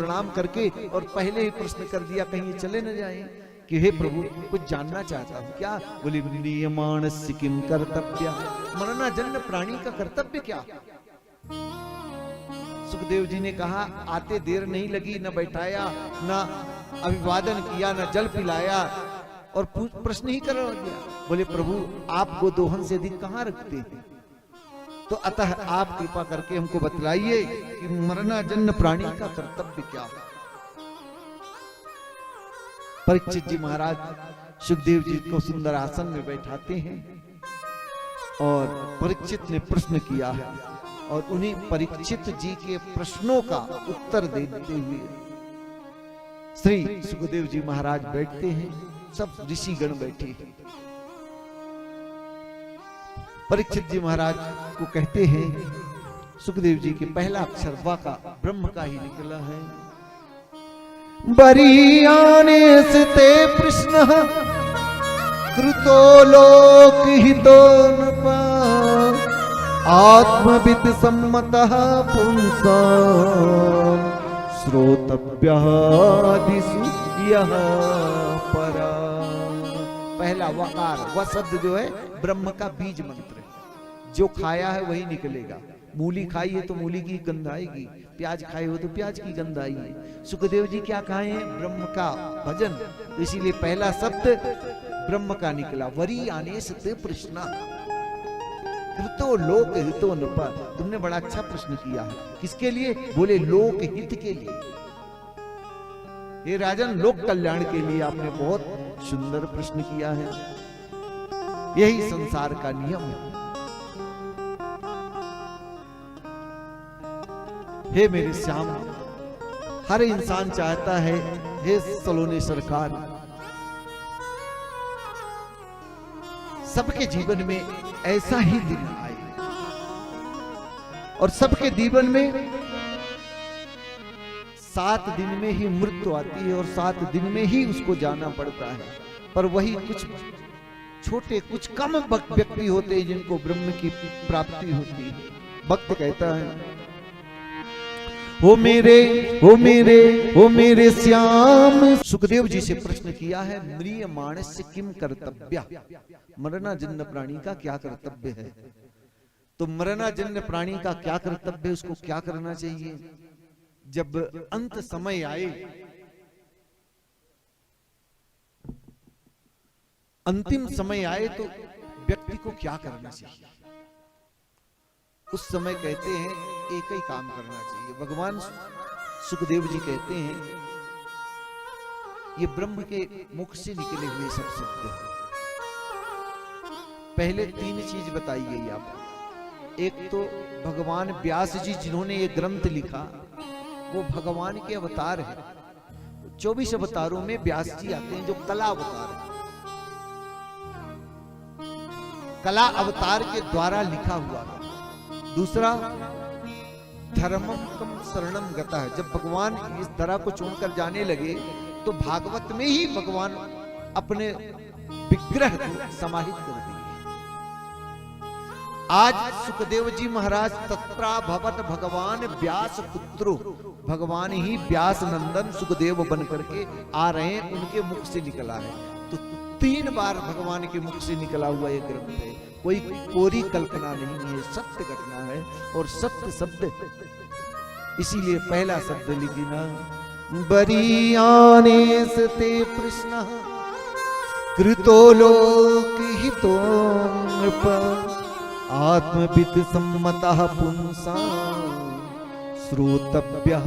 प्रणाम करके और पहले ही प्रश्न कर दिया कहीं ये चले न जाएं कि हे प्रभु कुछ जानना चाहता हूं। क्या? बोले नियमानस्य किम कर्तव्य, मरना जन्म प्राणी का कर्तव्य क्या? सुखदेव जी ने कहा आते देर नहीं लगी, न बैठाया, न अभिवादन किया, न जल पिलाया और प्रश्न ही कर दिया। बोले प्रभु आप गोदोहन से अधिक कहां रखते हैं, तो अतः आप कृपा करके हमको बतलाइए कि मरना जन्म प्राणी का कर्तव्य क्या है। परीक्षित जी महाराज सुखदेव जी को सुंदर आसन में बैठाते हैं और परीक्षित ने प्रश्न किया है और उन्हीं परीक्षित जी के प्रश्नों का उत्तर देते हुए श्री सुखदेव जी महाराज बैठते हैं, सब ऋषिगण बैठे हैं। परीक्षित जी महाराज को कहते हैं सुखदेव जी के पहला अक्षर वा का ब्रह्म का ही निकला है। बरीयाने से ते प्रश्न कृतो लोक हितो नृपा आत्मविद सम्मतः पुंसा श्रोतव्यादिषु यः परा। पहला वकार, वह शब्द जो है ब्रह्म का बीज मंत्र है, जो खाया है वही निकलेगा। मूली खाई है तो मूली की गंध आएगी, प्याज खाए हो तो प्याज की गंध आएगी। सुखदेव जी क्या खाए हैं? ब्रह्म का भजन, तो इसीलिए पहला शब्द ब्रह्म का निकला। वरी आने से प्रश्न कृतो लोक हितो नृपा। तुमने बड़ा अच्छा प्रश्न किया है, किसके लिए? बोले लोक हित के लिए। ये राजन लोक कल्याण के लिए आपने बहुत सुंदर प्रश्न किया है, यही संसार का नियम है। हे मेरे श्याम, हर इंसान चाहता है हे सलोने सरकार सबके जीवन में ऐसा ही दिन आए और सबके जीवन में 7 दिन में ही मृत्यु आती है और 7 दिन में ही उसको जाना पड़ता है। पर वही कुछ छोटे कुछ कम व्यक्ति होते हैं जिनको ब्रह्म की प्राप्ति होती है। भक्त कहता है ओ मेरे श्याम। सुखदेव जी से प्रश्न किया है म्रियमाणस्य किम कर्तव्य, मरना जन्म प्राणी का क्या कर्तव्य है। तो मरना जन्म प्राणी का क्या कर्तव्य है, उसको क्या करना चाहिए। जब अंत समय आए, अंतिम समय आए तो व्यक्ति को क्या करना चाहिए। उस समय कहते हैं एक ही काम करना चाहिए। भगवान सुखदेव जी कहते हैं ये ब्रह्म के मुख से निकले हुए सब शब्द हैं। पहले 3 चीज बताई गई आपको। एक तो भगवान व्यास जी जिन्होंने ये ग्रंथ लिखा वो भगवान के अवतार है। 24 अवतारों में व्यास जी आते हैं जो कला अवतार है। कला अवतार के द्वारा लिखा हुआ है। दूसरा धर्मम कम शरणम गता है। जब भगवान इस धरा को छोड़कर जाने लगे तो भागवत में ही भगवान अपने विग्रह को समाहित कर दिए। आज सुखदेव जी महाराज तत्रा भवत भगवान व्यास पुत्रो, भगवान ही व्यास नंदन सुखदेव बन करके आ रहे हैं, उनके मुख से निकला है। तो 3 बार भगवान के मुख से निकला हुआ ये ग्रंथ है, कोई कोरी कल्पना नहीं है, सत्य घटना है और सत्य शब्द। इसीलिए पहला शब्द लिखी ना बरीयाने से ते प्रश्न कृतो लोक हितो नृपा आत्मविद सम्मतः पुंसा श्रोतव्यः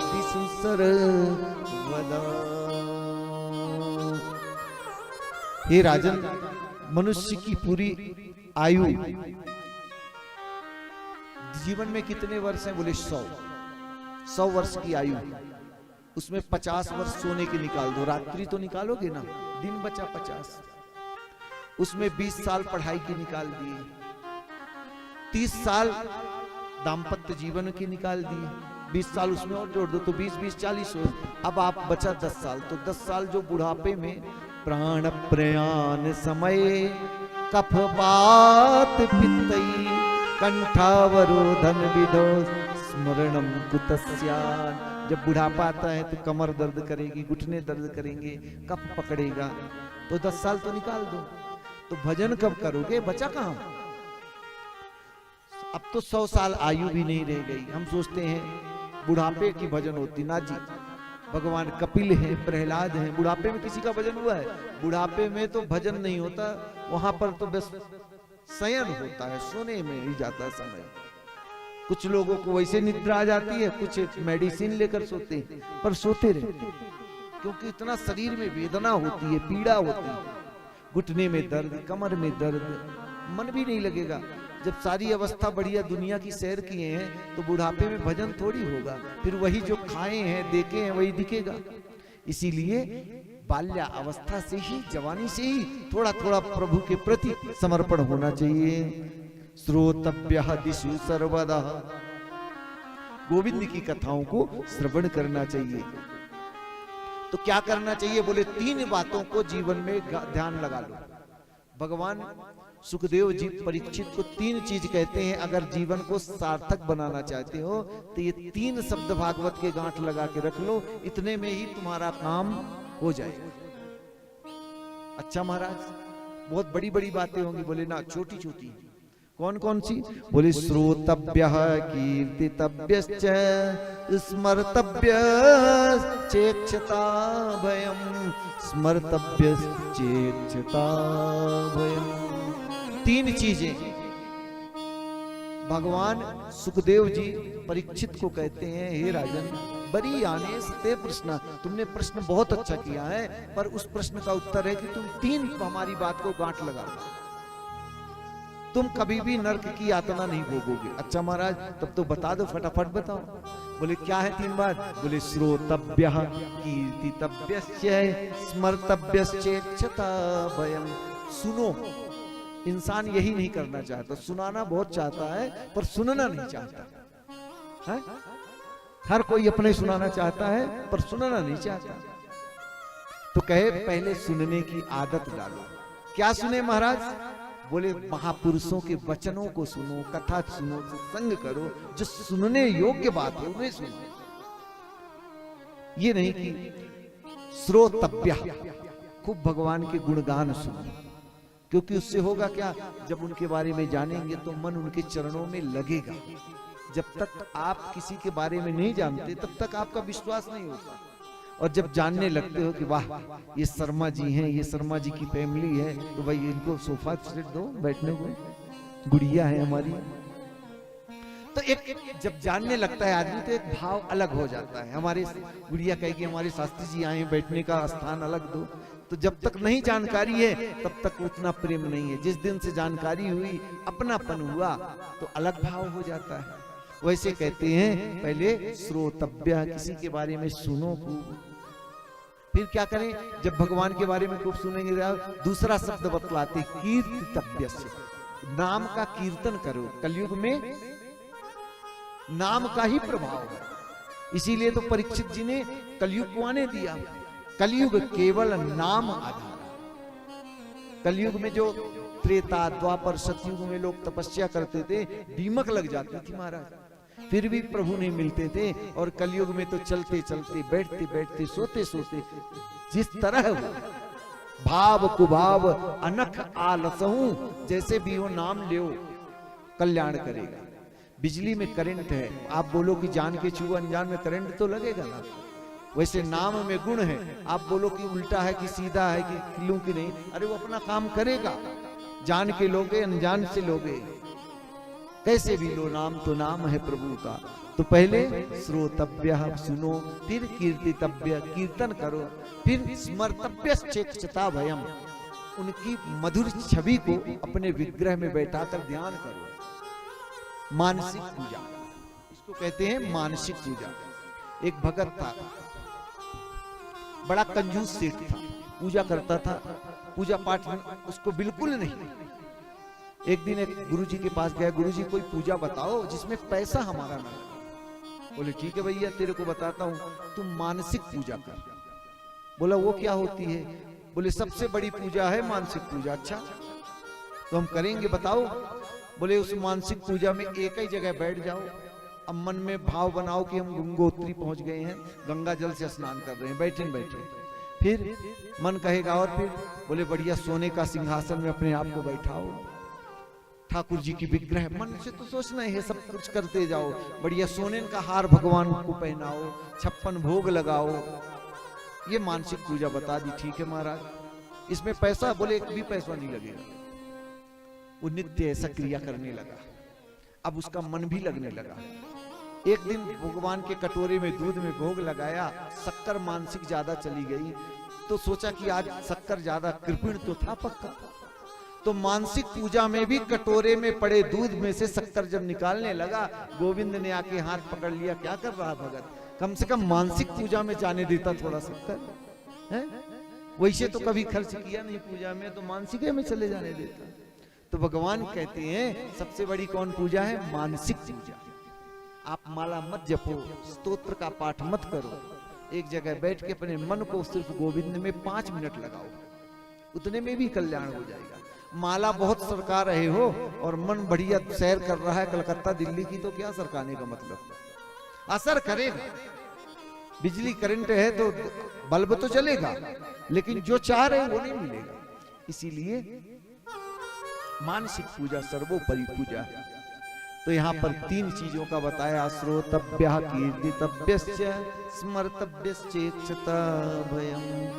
दिशु सर्वदा। हे राजन, मनुष्य की पूरी आयु जीवन में कितने वर्ष हैं? बोले 100 वर्ष की आयु। उसमें 50 वर्ष सोने के निकाल दो, रात्रि तो निकालोगे ना, दिन बचा 50। उसमें 20 साल पढ़ाई की निकाल दिए, 30 साल दाम्पत्य जीवन की निकाल दिए, 20 साल उसमें और जोड़ दो तो 20 40 हो। अब आप बचा 10 साल, तो 10 साल जो बुढ़ापे में प्राण प्रयाण समय कफवात पित्तई कंठावरोधन विदो स्मरणम कुतस्या जब बुढ़ापा आता है तो कमर दर्द करेगी, घुटने दर्द करेंगे, कफ पकड़ेगा, तो 10 साल तो निकाल दो। तो भजन कब करोगे, बचा कहां? अब तो 100 साल आयु भी नहीं रह गई। हम सोचते हैं बुढ़ापे की भजन होती, ना जी। भगवान कपिल हैं, प्रहलाद हैं, बुढ़ापे में किसी का भजन हुआ है? बुढ़ापे में तो भजन नहीं होता, वहां पर तो बस शयन होता है, सोने में ही जाता है समय। कुछ लोगों को वैसे निद्रा आ जाती है, कुछ मेडिसिन लेकर सोते हैं, पर सोते रहते हैं, क्योंकि इतना शरीर में वेदना होती है, पीड़ा होती है, घुटने में दर्द, कमर में दर्द, मन भी नहीं लगेगा। जब सारी अवस्था बढ़िया दुनिया की सैर किए हैं तो बुढ़ापे में भजन थोड़ी होगा, फिर वही जो खाए हैं देखे हैं वही दिखेगा। इसीलिए बाल्या अवस्था से ही, जवानी से ही थोड़ा थोड़ा प्रभु के प्रति समर्पण होना चाहिए। श्रोतव्यः दिशु सर्वदा, गोविंद की कथाओं को श्रवण करना चाहिए। तो क्या करना चाहिए? बोले 3 बातों को जीवन में ध्यान लगा लो। भगवान सुखदेव जी परीक्षित को 3 चीज कहते हैं, अगर जीवन को सार्थक बनाना चाहते हो तो ये 3 शब्द भागवत के गांठ लगा के रख लो, इतने में ही तुम्हारा काम हो जाए। अच्छा महाराज, बहुत बड़ी बड़ी बातें होंगी। बोले ना, छोटी छोटी। कौन कौन सी? बोले श्रोतव्यः कीर्तितव्यश्च स्मर्तव्यश्चेक्षता भयम्, स्मर्तव्यश्चेक्षता भयम्। 3 चीजें भगवान सुखदेव जी परीक्षित को कहते हैं, हे राजन, बड़ी आने सते प्रश्न, तुमने प्रश्न बहुत अच्छा किया है, पर उस प्रश्न का उत्तर है कि तुम 3 हमारी बात को गांठ लगा लो, तुम कभी भी नरक की यातना नहीं भोगोगे। अच्छा महाराज, तब तो बता दो, फटाफट बताओ। बोले क्या है 3 बात? बोले श्रोतव्यः कीर्तितव्यश्च स्मर्तव्यश्चेक्षता भयम्। सुनो, इंसान यही नहीं करना चाहता, सुनाना बहुत चाहता है पर सुनना नहीं चाहता है। हर कोई अपने सुनाना चाहता है पर सुनना नहीं चाहता। तो कहे पहले सुनने की आदत डालो। क्या सुने महाराज? बोले महापुरुषों के वचनों को सुनो, कथा सुनो, सत्संग करो, जो सुनने योग्य बात है उन्हें सुनो। ये नहीं कि श्रोतव्य, खूब भगवान के गुणगान सुनो, क्योंकि उससे होगा क्या? जब उनके बारे में जानेंगे तो मन उनके चरणों में लगेगा। जब तक आप किसी के बारे में नहीं जानते तब तक आपका विश्वास नहीं होगा, और जब जानने लगते हो कि वाह ये शर्मा जी हैं, ये शर्मा जी की फैमिली है, तो भाई इनको सोफा सेट दो बैठने को, गुड़िया है हमारी। तो एक जब जानने लगता है आदमी तो एक भाव अलग हो जाता है। हमारे गुड़िया कहेगी हमारे शास्त्री जी आए, बैठने का स्थान अलग दो। तो जब तक नहीं जानकारी है तब तक उतना प्रेम नहीं है। जिस दिन से जानकारी हुई, अपनापन हुआ, तो अलग भाव हो जाता है। वैसे कहते हैं पहले श्रोतव्य, किसी के बारे में सुनो खूब, फिर क्या करें? जब भगवान के बारे में खूब सुनेंगे, दूसरा शब्द बतलाते कीर्तितव्य, नाम का कीर्तन करो। कलयुग में नाम का ही प्रभाव है, इसीलिए तो परीक्षित जी ने कलयुग को आने दिया। कलयुग केवल नाम आधार। कलयुग में जो त्रेता, द्वापर, सतयुग में लोग तपस्या करते थे, दीमक लग जाती थी महाराज, फिर भी प्रभु नहीं मिलते थे। और कलयुग में तो चलते चलते, बैठते बैठते, सोते सोते, जिस तरह भाव कुभाव अनख आलसहूं, जैसे भी हो नाम लियो कल्याण करेगा। बिजली में करंट है, आप बोलो कि जान के छुओ, अनजान में करंट तो लगेगा ना। वैसे नाम में गुण है, आप बोलो कि उल्टा है कि सीधा है कि खिलूं कि नहीं, अरे वो अपना काम करेगा। जान के लोगे, अनजान से लोगे, कैसे भी लो, नाम तो नाम है प्रभु का। तो पहले श्रोतव्य, सुनो, फिर कीर्तितव्य, कीर्तन करो, फिर स्मर्तव्यश्चेक्षता भयम्, उनकी मधुर छवि को अपने विग्रह में बैठाकर ध्यान करो। मानसिक पूजा, इसको कहते हैं मानसिक पूजा। एक भगत था, बड़ा कंजूस सेठ था, पूजा करता था, पूजा पाठ उसको बिल्कुल नहीं। एक दिन एक गुरुजी के पास गया, गुरुजी कोई पूजा बताओ जिसमें पैसा हमारा ना लगे। बोले ठीक है भैया, तेरे को बताता हूं, तुम मानसिक पूजा कर। बोला वो क्या होती है? बोले सबसे बड़ी पूजा है मानसिक पूजा। अच्छा तो हम करेंगे, बताओ। बोले उस मानसिक पूजा में एक ही जगह बैठ जाओ, अब मन में भाव बनाओ कि हम गंगोत्री पहुंच गए हैं, गंगा जल से स्नान कर रहे हैं, बैठे बैठे। फिर मन कहेगा और फिर बोले बढ़िया सोने का सिंहासन में अपने आप को बैठाओ, ठाकुर जी की विग्रह, मन से तो सोचना है सब कुछ करते जाओ, बढ़िया सोने का हार भगवान को पहनाओ, 56 भोग लगाओ। ये मानसिक पूजा बता दी, ठीक है महाराज, इसमें पैसा, बोले एक भी पैसा नहीं लगेगा। वो नित्य ऐसा क्रिया करने लगा, अब उसका मन भी लगने लगा। एक दिन भगवान के कटोरे में दूध में भोग लगाया, शक्कर मानसिक ज्यादा चली गई, तो सोचा कि आज शक्कर ज्यादा, कृपण तो था पक्का, तो मानसिक पूजा में भी कटोरे में पड़े दूध में से शक्कर जब निकालने लगा, गोविंद ने आके हाथ पकड़ लिया, क्या कर रहा भगत, कम से कम मानसिक पूजा में जाने देता थोड़ा शक्कर है, वैसे तो कभी खर्च किया नहीं पूजा में, तो मानसिक में चले जाने देता। तो भगवान कहते हैं सबसे बड़ी कौन पूजा है, मानसिक पूजा। आप माला मत जपो, स्तोत्र का पाठ मत करो, एक जगह बैठ के अपने मन को सिर्फ गोविंद में 5 मिनट लगाओ, उतने में भी कल्याण हो जाएगा। माला बहुत सरका रहे हो और मन बढ़िया सैर कर रहा है कलकत्ता दिल्ली की, तो क्या सरकाने का मतलब, असर करेगा। बिजली करंट है तो बल्ब तो चलेगा, लेकिन जो चाह रहे वो नहीं मिलेगा। इसीलिए मानसिक पूजा सर्वोपरि पूजा है। तो यहाँ पर 3 चीजों का बताया, श्रोतव्य, कीर्तितव्य, स्मर्तव्य, भयम्।